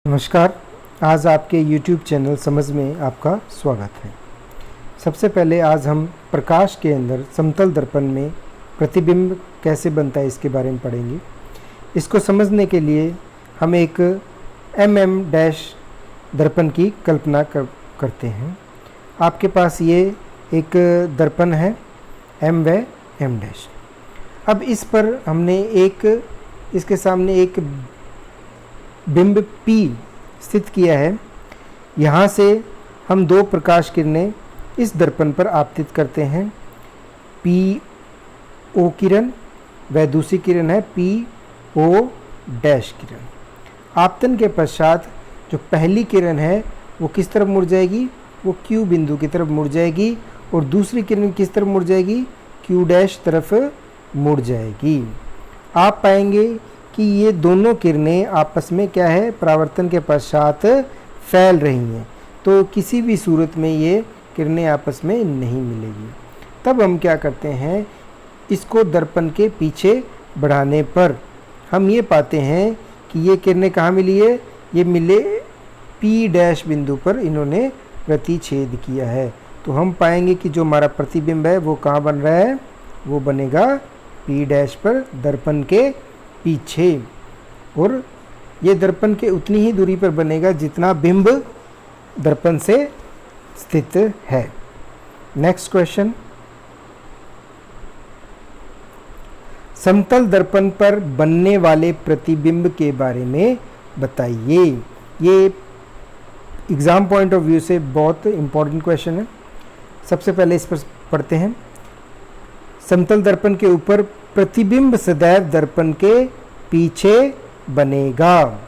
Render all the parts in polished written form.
नमस्कार। आज आपके YouTube चैनल समझ में आपका स्वागत है। सबसे पहले आज हम प्रकाश के अंदर समतल दर्पण में प्रतिबिंब कैसे बनता है इसके बारे में पढ़ेंगे। इसको समझने के लिए हम एक डैश दर्पण की कल्पना करते हैं। आपके पास ये एक दर्पण है M व M डैश। अब इस पर हमने इसके सामने एक बिंब P स्थित किया है। यहाँ से हम दो प्रकाश किरणें इस दर्पण पर आपतित करते हैं, PO किरण व दूसरी किरण है PO डैश किरण। आपतन के पश्चात जो पहली किरण है वो किस तरफ मुड़ जाएगी, वो Q बिंदु की तरफ मुड़ जाएगी और दूसरी किरण किस तरफ मुड़ जाएगी, Q डैश तरफ मुड़ जाएगी। आप पाएंगे कि ये दोनों किरणें आपस में क्या है, परावर्तन के पश्चात फैल रही हैं, तो किसी भी सूरत में ये किरणें आपस में नहीं मिलेगी। तब हम क्या करते हैं, इसको दर्पण के पीछे बढ़ाने पर हम ये पाते हैं कि ये किरणें कहाँ मिली है, ये मिले P डैश बिंदु पर इन्होंने प्रतिच्छेद किया है। तो हम पाएंगे कि जो हमारा प्रतिबिंब है वो कहाँ बन रहा है, वो बनेगा P डैश पर दर्पण के पीछे, और ये दर्पण के उतनी ही दूरी पर बनेगा जितना बिंब दर्पण से स्थित है। नेक्स्ट क्वेश्चन, समतल दर्पण पर बनने वाले प्रतिबिंब के बारे में बताइए। ये एग्जाम पॉइंट ऑफ व्यू से बहुत इंपॉर्टेंट क्वेश्चन है। सबसे पहले इस पर पढ़ते हैं। समतल दर्पण के ऊपर प्रतिबिंब सदैव दर्पण के पीछे बनेगा।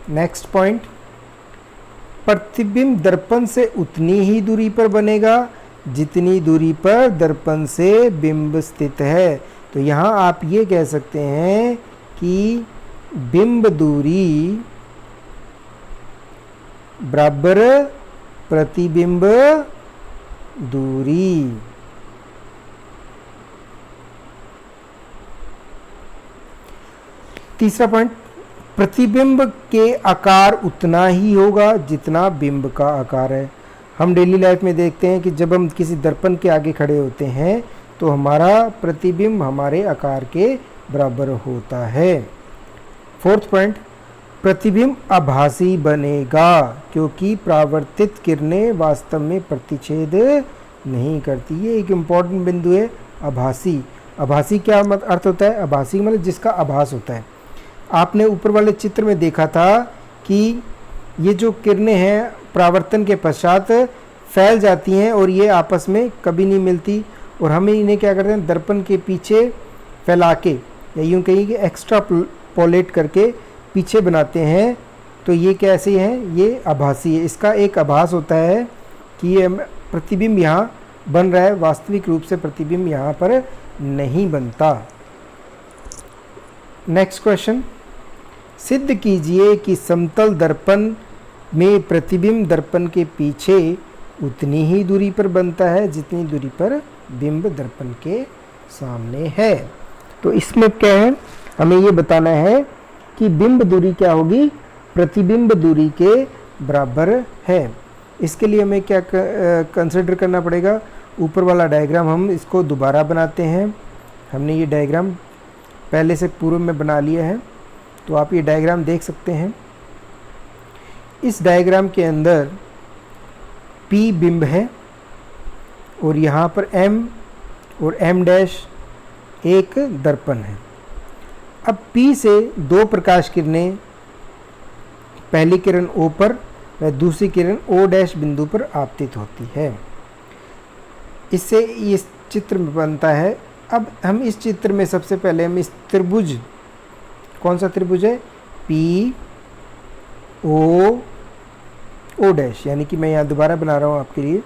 नेक्स्ट पॉइंट, प्रतिबिंब दर्पण से उतनी ही दूरी पर बनेगा जितनी दूरी पर दर्पण से बिंब स्थित है। तो यहाँ आप ये कह सकते हैं कि बिंब दूरी बराबर प्रतिबिंब दूरी। तीसरा पॉइंट, प्रतिबिंब के आकार उतना ही होगा जितना बिंब का आकार है। हम डेली लाइफ में देखते हैं कि जब हम किसी दर्पण के आगे खड़े होते हैं तो हमारा प्रतिबिंब हमारे आकार के बराबर होता है। फोर्थ पॉइंट, प्रतिबिंब आभासी बनेगा क्योंकि परावर्तित किरणें वास्तव में प्रतिच्छेद नहीं करती। ये एक इम्पॉर्टेंट बिंदु है, आभासी। आभासी क्या अर्थ होता है, आभासी मतलब जिसका आभास होता है। आपने ऊपर वाले चित्र में देखा था कि ये जो किरणें हैं परावर्तन के पश्चात फैल जाती हैं और ये आपस में कभी नहीं मिलती, और हमें इन्हें क्या करते हैं, दर्पण के पीछे फैला के या यूँ कहिए कि एक्स्ट्रा पोलेट करके पीछे बनाते हैं। तो ये कैसे हैं, ये आभासी है। इसका एक आभास होता है कि ये प्रतिबिंब यहाँ बन रहा है, वास्तविक रूप से प्रतिबिंब यहाँ पर नहीं बनता। नेक्स्ट क्वेश्चन, सिद्ध कीजिए कि समतल दर्पण में प्रतिबिंब दर्पण के पीछे उतनी ही दूरी पर बनता है जितनी दूरी पर बिंब दर्पण के सामने है। तो इसमें क्या है, हमें ये बताना है कि बिंब दूरी क्या होगी, प्रतिबिंब दूरी के बराबर है। इसके लिए हमें क्या कंसिडर करना पड़ेगा, ऊपर वाला डायग्राम हम इसको दोबारा बनाते हैं। हमने ये डायग्राम पहले से पूर्व में बना लिया है, तो आप ये डायग्राम देख सकते हैं। इस डायग्राम के अंदर P बिंब है और यहाँ पर M और M डैश एक दर्पण है। अब P से दो प्रकाश किरणें, पहली किरण O पर व दूसरी किरण O डैश बिंदु पर आपतित होती है। इससे इस चित्र में बनता है। अब हम इस चित्र में सबसे पहले हम इस त्रिभुज, कौन सा त्रिभुज है, PO डैश, यानी कि मैं यहाँ दोबारा बना रहा हूँ आपके लिए,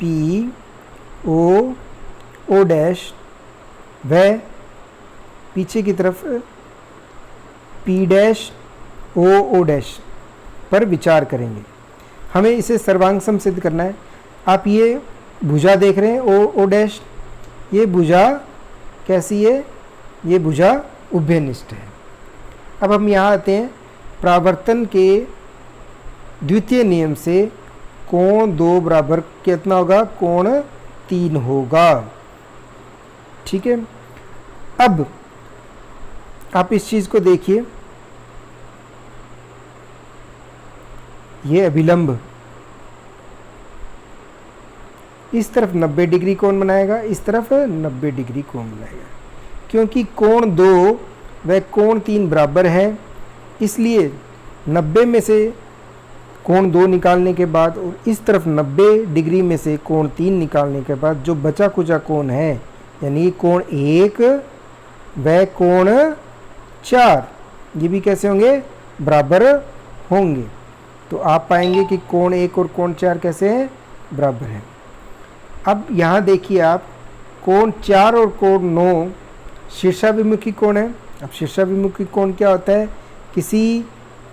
PO डैश व पीछे की तरफ P डैश O डैश पर विचार करेंगे। हमें इसे सर्वांग सिद्ध करना है। आप ये भुजा देख रहे हैं O डैश, ये भुजा कैसी है, ये भुजा उभयनिष्ठ है। अब हम यहाँ आते हैं, परावर्तन के द्वितीय नियम से कोण 2 बराबर कितना होगा, कोण 3 होगा। ठीक है, अब आप इस चीज को देखिए, ये अभिलंब इस तरफ 90 डिग्री कोण बनाएगा, इस तरफ 90 डिग्री कोण बनाएगा। क्योंकि कोण 2 व कोण 3 बराबर है, इसलिए 90 में से कोण 2 निकालने के बाद और इस तरफ 90 डिग्री में से कोण 3 निकालने के बाद जो बचा कुचा कोण है, यानी कोण 1 व कोण 4, ये भी कैसे होंगे, बराबर होंगे। तो आप पाएंगे कि कोण 1 और कोण 4 कैसे हैं, बराबर हैं। अब यहाँ देखिए आप, कोण 4 और कोण 9 शीर्षाभिमुखी कोण है। अब शीर्षाभिमुखी कोण क्या होता है, किसी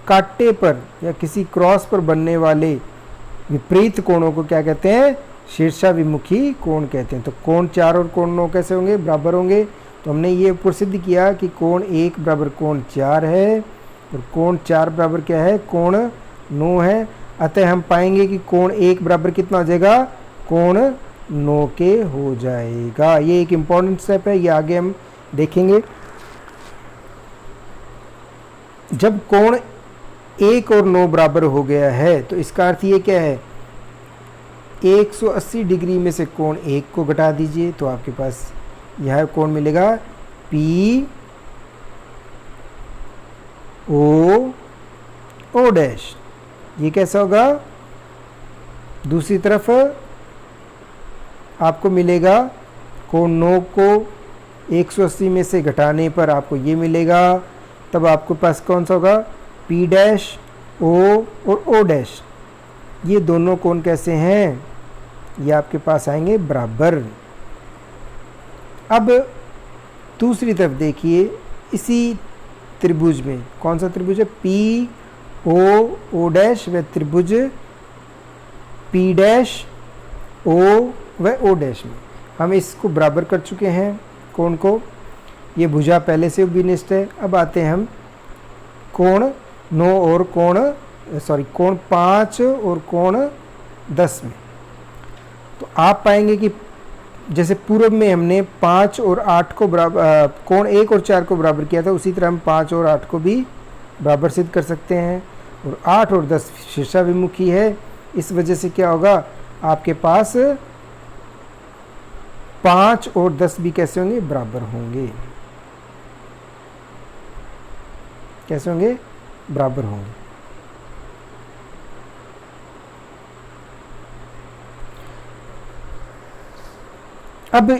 कांटे पर या किसी क्रॉस पर बनने वाले विपरीत कोणों को क्या कहते हैं, शीर्षाभिमुखी कोण कहते हैं। तो कोण 4 और कोण 9 कैसे होंगे, बराबर होंगे। तो हमने ये प्रसिद्ध किया कि कोण 1 बराबर कोण 4 है और कोण 4 बराबर क्या है, कोण 9 है। अतः हम पाएंगे कि कोण 1 बराबर कितना हो जाएगा, कोण 9 के हो जाएगा। ये एक इम्पॉर्टेंट स्टेप है, ये आगे हम देखेंगे। जब कोण 1 और 9 बराबर हो गया है तो इसका अर्थ ये क्या है, 180 डिग्री में से कोण 1 को घटा दीजिए तो आपके पास यह कोण मिलेगा पी ओ डैश। ये कैसा होगा, दूसरी तरफ आपको मिलेगा कोण 9 को 180 में से घटाने पर आपको ये मिलेगा, तब आपके पास कौन सा होगा, पी डैश ओ और ओ डैश। ये दोनों कोण कैसे हैं, ये आपके पास आएंगे बराबर। अब दूसरी तरफ देखिए, इसी त्रिभुज में कौन सा त्रिभुज है, पी ओ डैश व त्रिभुज पी डैश ओ व ओ डैश में हम इसको बराबर कर चुके हैं कोण को। ये भुजा पहले से विनिष्ट है। अब आते हैं हम कोण 9 और कोण 5 और कोण 10 में। तो आप पाएंगे कि जैसे पूर्व में हमने 5 और 8 को बराबर, कोण 1 और 4 को बराबर किया था, उसी तरह हम 5 और 8 को भी बराबर सिद्ध कर सकते हैं। और 8 और 10 शीर्षाभिमुखी है, इस वजह से क्या होगा, आपके पास 5 और 10 भी कैसे होंगे, बराबर होंगे। कैसे होंगे, बराबर होंगे। अब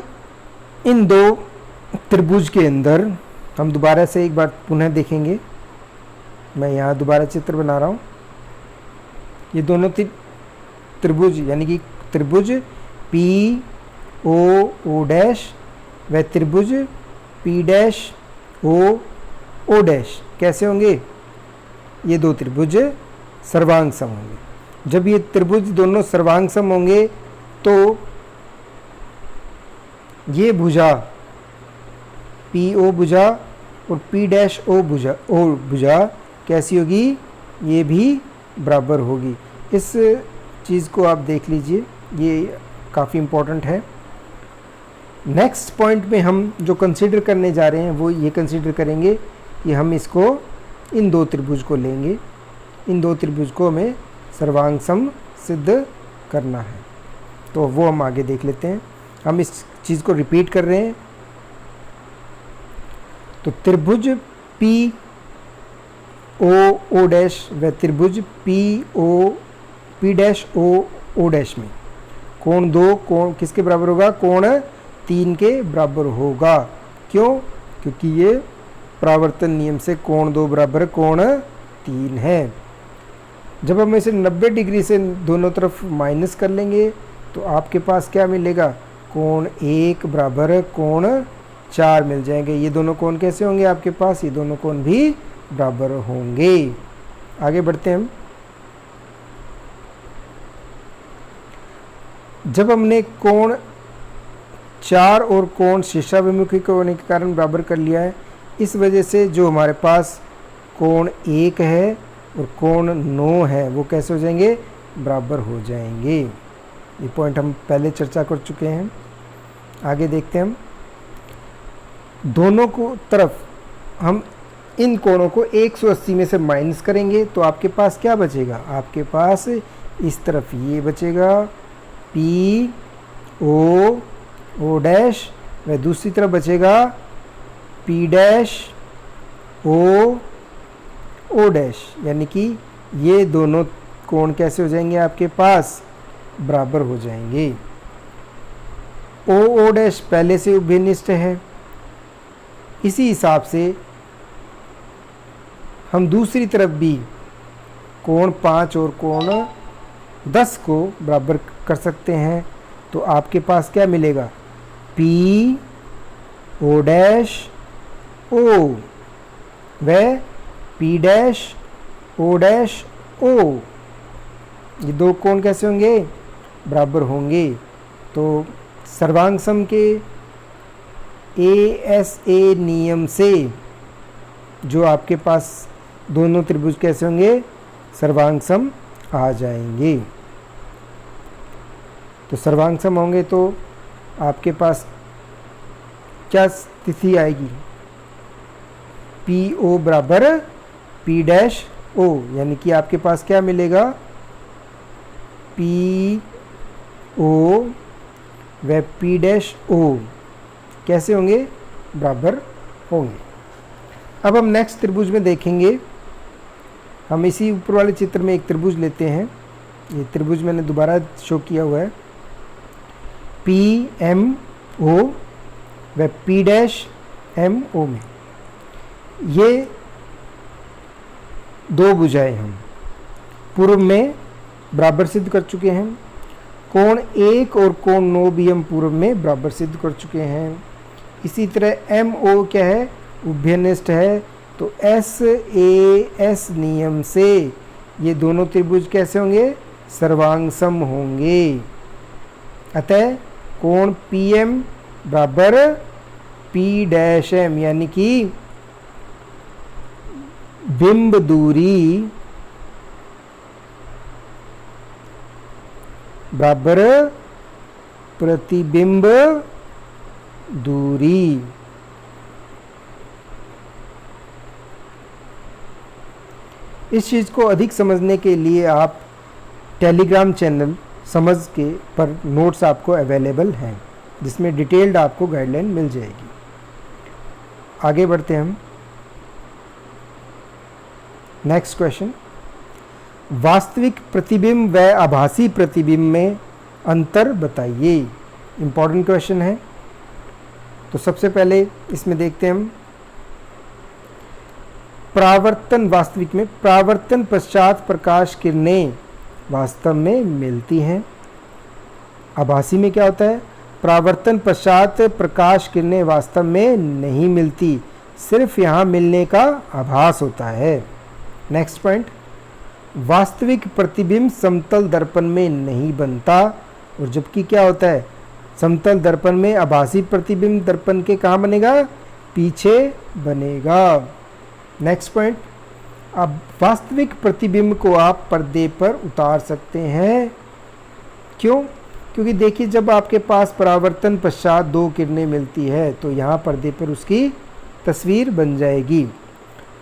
इन दो त्रिभुज के अंदर हम दोबारा से एक बार पुनः देखेंगे। मैं यहाँ दोबारा चित्र बना रहा हूँ। ये दोनों त्रिभुज यानी कि त्रिभुज पी ओ डैश व त्रिभुज पी डैश ओ डैश कैसे होंगे, ये दो त्रिभुज सर्वांग सम होंगे। जब ये त्रिभुज दोनों सर्वांग सम होंगे तो ये भुजा पी ओ भुजा और पी डैश ओ भुजा कैसी होगी, ये भी बराबर होगी। इस चीज़ को आप देख लीजिए, ये काफ़ी इम्पोर्टेंट है। नेक्स्ट पॉइंट में हम जो कंसीडर करने जा रहे हैं वो ये कंसीडर करेंगे कि हम इसको इन दो त्रिभुज को लेंगे, इन दो त्रिभुज को हमें सर्वांग सम सिद्ध करना है। तो वो हम आगे देख लेते हैं। हम इस चीज़ को रिपीट कर रहे हैं। तो त्रिभुज पी ओ डैश व त्रिभुज पी डैश ओ डैश में कोण 2 कोण किसके बराबर होगा, कोण 3 के बराबर होगा। क्यों, क्योंकि ये परावर्तन नियम से कोण 2 बराबर कोण 3 है। जब हम इसे 90 डिग्री से दोनों तरफ माइनस कर लेंगे तो आपके पास क्या मिलेगा, कोण 1 बराबर कोण 4 मिल जाएंगे। ये दोनों कोण कैसे होंगे आपके पास, ये दोनों कोण भी बराबर होंगे। आगे बढ़ते हैं हम। जब हमने कोण 4 और कोण शीर्षाभिमुखी होने के कारण बराबर कर लिया है, इस वजह से जो हमारे पास कोण 1 है और कोण 9 है वो कैसे हो जाएंगे, बराबर हो जाएंगे। ये पॉइंट हम पहले चर्चा कर चुके हैं। आगे देखते हैं हम, दोनों को तरफ हम इन कोणों को 180 में से माइनस करेंगे तो आपके पास क्या बचेगा, आपके पास इस तरफ ये बचेगा पी ओ डैश, व दूसरी तरफ बचेगा पी डैश ओ डैश, यानी कि ये दोनों कोण कैसे हो जाएंगे, आपके पास बराबर हो जाएंगे। ओ डैश पहले से उभयनिष्ठ है, इसी हिसाब से हम दूसरी तरफ भी कोण 5 और कोण 10 को बराबर कर सकते हैं। तो आपके पास क्या मिलेगा, पी ओ डैश ओ व P dash O dash O, ये दो कोण कैसे होंगे, बराबर होंगे। तो सर्वांग सम के ASA नियम से जो आपके पास दोनों त्रिभुज कैसे होंगे, सर्वांग सम आ जाएंगे। तो सर्वांग सम होंगे तो आपके पास क्या स्थिति आएगी, PO बराबर P डैश O, यानी कि आपके पास क्या मिलेगा, PO व P डैश O कैसे होंगे, बराबर होंगे। अब हम नेक्स्ट त्रिभुज में देखेंगे। हम इसी ऊपर वाले चित्र में एक त्रिभुज लेते हैं। ये त्रिभुज मैंने दोबारा शो किया हुआ है, PMO व P डैश MO में ये दो भुजाएं हम पूर्व में बराबर सिद्ध कर चुके हैं। कोण 1 और कोण 9 भी हम पूर्व में बराबर सिद्ध कर चुके हैं। इसी तरह MO क्या है, उभयनिष्ठ है। तो SAS नियम से ये दोनों त्रिभुज कैसे होंगे, सर्वांग सम होंगे। अतः कोण PM बराबर P डैश M, यानी कि बिंब दूरी बराबर प्रतिबिंब दूरी। इस चीज़ को अधिक समझने के लिए आप टेलीग्राम चैनल समझ के पर नोट्स आपको अवेलेबल हैं, जिसमें डिटेल्ड आपको गाइडलाइन मिल जाएगी। आगे बढ़ते हैं हम। नेक्स्ट क्वेश्चन, वास्तविक प्रतिबिंब व आभासी प्रतिबिंब में अंतर बताइए। इम्पॉर्टेंट क्वेश्चन है। तो सबसे पहले इसमें देखते हैं हम, परावर्तन, वास्तविक में परावर्तन पश्चात प्रकाश किरणें वास्तव में मिलती हैं। आभासी में क्या होता है, परावर्तन पश्चात प्रकाश किरणें वास्तव में नहीं मिलती, सिर्फ यहाँ मिलने का आभास होता है। नेक्स्ट पॉइंट, वास्तविक प्रतिबिंब समतल दर्पण में नहीं बनता, और जबकि क्या होता है, समतल दर्पण में आभासी प्रतिबिंब दर्पण के कहाँ बनेगा, पीछे बनेगा। नेक्स्ट पॉइंट, अब वास्तविक प्रतिबिंब को आप पर्दे पर उतार सकते हैं। क्यों? क्योंकि देखिए, जब आपके पास परावर्तन पश्चात दो किरणें मिलती है तो यहाँ पर्दे पर उसकी तस्वीर बन जाएगी।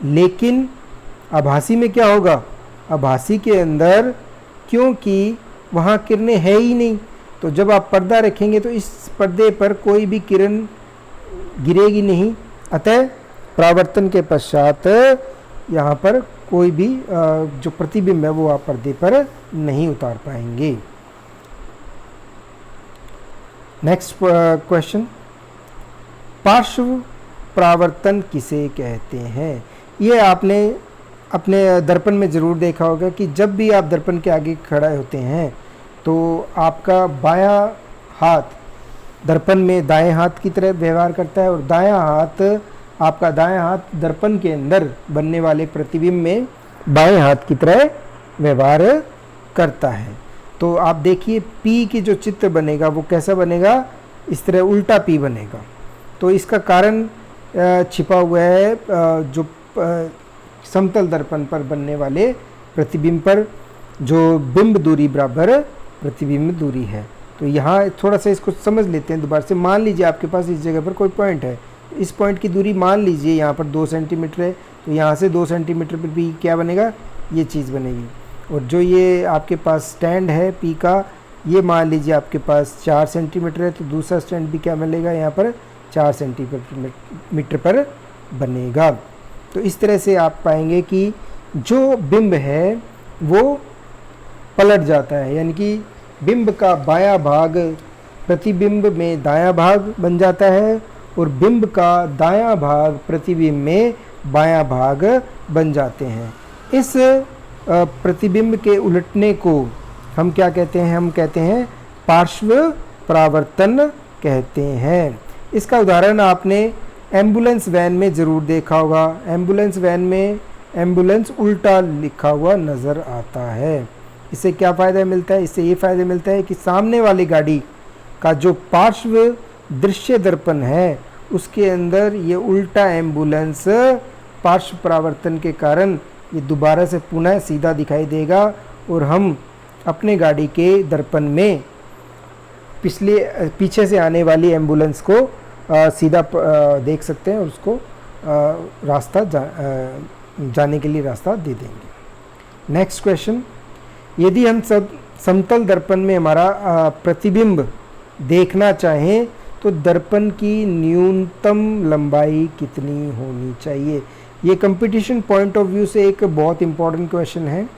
लेकिन आभासी में क्या होगा, आभासी के अंदर क्योंकि वहाँ किरणें है ही नहीं, तो जब आप पर्दा रखेंगे तो इस पर्दे पर कोई भी किरण गिरेगी नहीं। अतः परावर्तन के पश्चात यहाँ पर कोई भी जो प्रतिबिंब है वो आप पर्दे पर नहीं उतार पाएंगे। नेक्स्ट क्वेश्चन, पार्श्व परावर्तन किसे कहते हैं? ये आपने अपने दर्पण में ज़रूर देखा होगा कि जब भी आप दर्पण के आगे खड़े होते हैं तो आपका बायां हाथ दर्पण में दाएं हाथ की तरह व्यवहार करता है, और दायां हाथ, आपका दायां हाथ दर्पण के अंदर बनने वाले प्रतिबिंब में बाएं हाथ की तरह व्यवहार करता है। तो आप देखिए, पी की जो चित्र बनेगा वो कैसा बनेगा, इस तरह उल्टा पी बनेगा। तो इसका कारण छिपा हुआ है, जो समतल दर्पण पर बनने वाले प्रतिबिंब पर जो बिंब दूरी बराबर प्रतिबिंब दूरी है। तो यहाँ थोड़ा सा इसको समझ लेते हैं दोबारा से। मान लीजिए आपके पास इस जगह पर कोई पॉइंट है, इस पॉइंट की दूरी मान लीजिए यहाँ पर 2 सेंटीमीटर है, तो यहाँ से 2 सेंटीमीटर पर भी क्या बनेगा, ये चीज़ बनेगी। और जो ये आपके पास स्टैंड है पी का, ये मान लीजिए आपके पास 4 सेंटीमीटर है, तो दूसरा स्टैंड भी क्या मिलेगा यहाँ पर 4 सेंटीमीटर पर बनेगा। तो इस तरह से आप पाएंगे कि जो बिंब है वो पलट जाता है, यानी कि बिंब का बायां भाग प्रतिबिंब में दायां भाग बन जाता है और बिंब का दायां भाग प्रतिबिंब में बायां भाग बन जाते हैं। इस प्रतिबिंब के उलटने को हम क्या कहते हैं, हम कहते हैं पार्श्व परावर्तन कहते हैं। इसका उदाहरण आपने एम्बुलेंस वैन में ज़रूर देखा होगा। एम्बुलेंस वैन में एम्बुलेंस उल्टा लिखा हुआ नज़र आता है। इससे क्या फ़ायदा मिलता है, इससे ये फ़ायदा मिलता है कि सामने वाली गाड़ी का जो पार्श्व दृश्य दर्पण है उसके अंदर ये उल्टा एम्बुलेंस पार्श्व परावर्तन के कारण ये दोबारा से पुनः सीधा दिखाई देगा और हम अपने गाड़ी के दर्पण में पीछे से आने वाली एम्बुलेंस को सीधा देख सकते हैं और उसको रास्ता जाने के लिए रास्ता दे देंगे। नेक्स्ट क्वेश्चन, यदि हम समतल दर्पण में हमारा प्रतिबिंब देखना चाहें तो दर्पण की न्यूनतम लंबाई कितनी होनी चाहिए। ये कंपटीशन पॉइंट ऑफ व्यू से एक बहुत इंपॉर्टेंट क्वेश्चन है।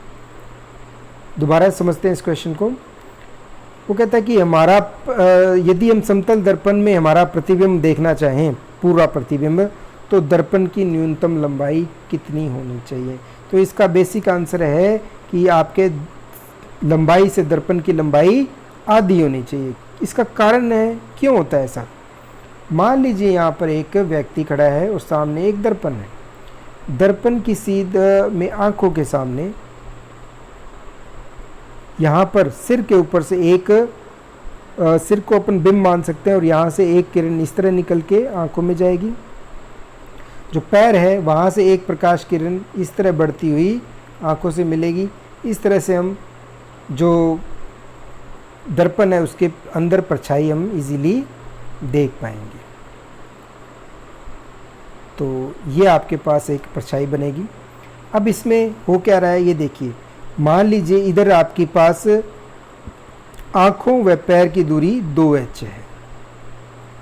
दोबारा समझते हैं इस क्वेश्चन को। वो कहता है कि हमारा यदि हम समतल दर्पण में हमारा प्रतिबिंब देखना चाहें, पूरा प्रतिबिंब, तो दर्पण की न्यूनतम लंबाई कितनी होनी चाहिए। तो इसका बेसिक आंसर है कि आपके लंबाई से दर्पण की लंबाई आधी होनी चाहिए। इसका कारण है, क्यों होता है ऐसा। मान लीजिए यहाँ पर एक व्यक्ति खड़ा है और सामने एक दर्पण है। दर्पण की सीध में आंखों के सामने यहाँ पर सिर के ऊपर से एक सिर को अपन बिंब मान सकते हैं और यहाँ से एक किरण इस तरह निकल के आंखों में जाएगी। जो पैर है वहाँ से एक प्रकाश किरण इस तरह बढ़ती हुई आंखों से मिलेगी। इस तरह से हम जो दर्पण है उसके अंदर परछाई हम इजीली देख पाएंगे। तो ये आपके पास एक परछाई बनेगी। अब इसमें हो क्या रहा है ये देखिए। मान लीजिए इधर आपके पास आँखों व पैर की दूरी 2h है।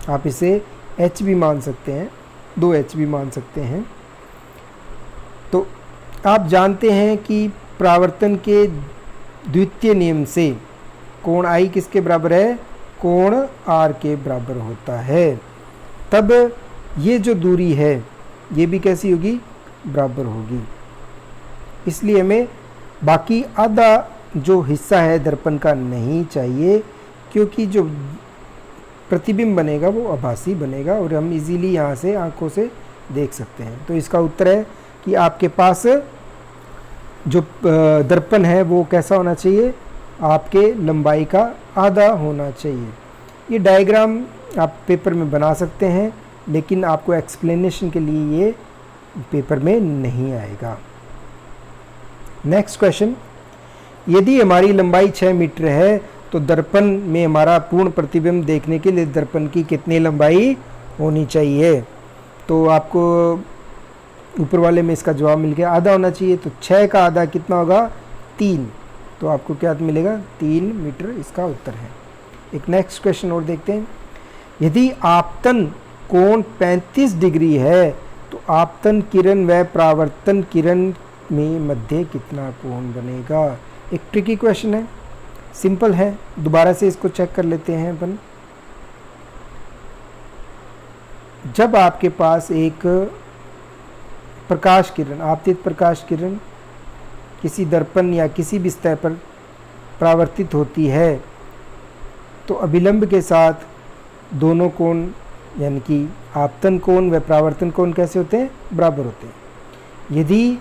आप इसे h भी मान सकते हैं, 2h भी मान सकते हैं। तो आप जानते हैं कि परावर्तन के द्वितीय नियम से कोण I किसके बराबर है, कोण R के बराबर होता है। तब ये जो दूरी है ये भी कैसी होगी, बराबर होगी। इसलिए हमें बाकी आधा जो हिस्सा है दर्पण का नहीं चाहिए, क्योंकि जो प्रतिबिंब बनेगा वो आभासी बनेगा और हम इजीली यहाँ से आंखों से देख सकते हैं। तो इसका उत्तर है कि आपके पास जो दर्पण है वो कैसा होना चाहिए, आपके लंबाई का आधा होना चाहिए। ये डायग्राम आप पेपर में बना सकते हैं, लेकिन आपको एक्सप्लेनेशन के लिए ये पेपर में नहीं आएगा। नेक्स्ट क्वेश्चन, यदि हमारी लंबाई 6 मीटर है तो दर्पण में हमारा पूर्ण प्रतिबिंब देखने के लिए दर्पण की कितनी लंबाई होनी चाहिए। तो आपको ऊपर वाले में इसका जवाब मिल गया, आधा होना चाहिए। तो 6 का आधा कितना होगा, 3। तो आपको क्या मिलेगा, 3 मीटर इसका उत्तर है। एक नेक्स्ट क्वेश्चन और देखते हैं। यदि आपतन कोण 35 डिग्री है तो आपतन किरण व परावर्तन किरण में मध्य कितना कोण बनेगा। एक ट्रिकी क्वेश्चन है, सिंपल है, दोबारा से इसको चेक कर लेते हैं अपन। जब आपके पास एक प्रकाश किरण, आपतित प्रकाश किरण किसी दर्पण या किसी भी सतह पर परावर्तित होती है तो अभिलंब के साथ दोनों कोण यानी कि आपतन कोण व परावर्तन कोण कैसे होते हैं, बराबर होते हैं। यदि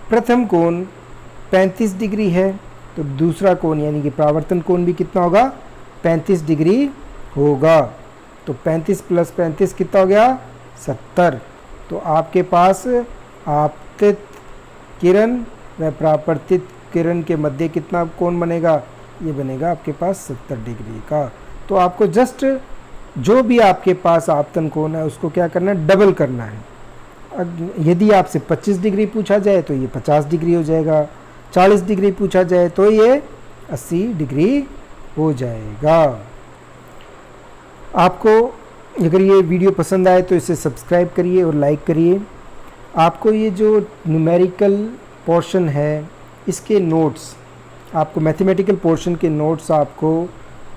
प्रथम कोण 35 डिग्री है तो दूसरा कोण यानी कि परावर्तन कोण भी कितना होगा, 35 डिग्री होगा। तो 35 + 35 कितना हो गया, 70। तो आपके पास आपतित किरण व परावर्तित किरण के मध्य कितना कोण बनेगा, ये बनेगा आपके पास 70 डिग्री का। तो आपको जस्ट जो भी आपके पास आपतन कोण है उसको क्या करना है, डबल करना है। यदि आपसे 25 डिग्री पूछा जाए तो ये 50 डिग्री हो जाएगा, 40 डिग्री पूछा जाए तो ये 80 डिग्री हो जाएगा। आपको अगर ये वीडियो पसंद आए तो इसे सब्सक्राइब करिए और लाइक करिए। आपको ये जो न्यूमेरिकल पोर्शन है इसके नोट्स, आपको मैथमेटिकल पोर्शन के नोट्स आपको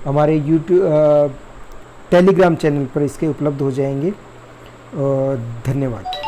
हमारे यूट्यूब टेलीग्राम चैनल पर इसके उपलब्ध हो जाएंगे। धन्यवाद।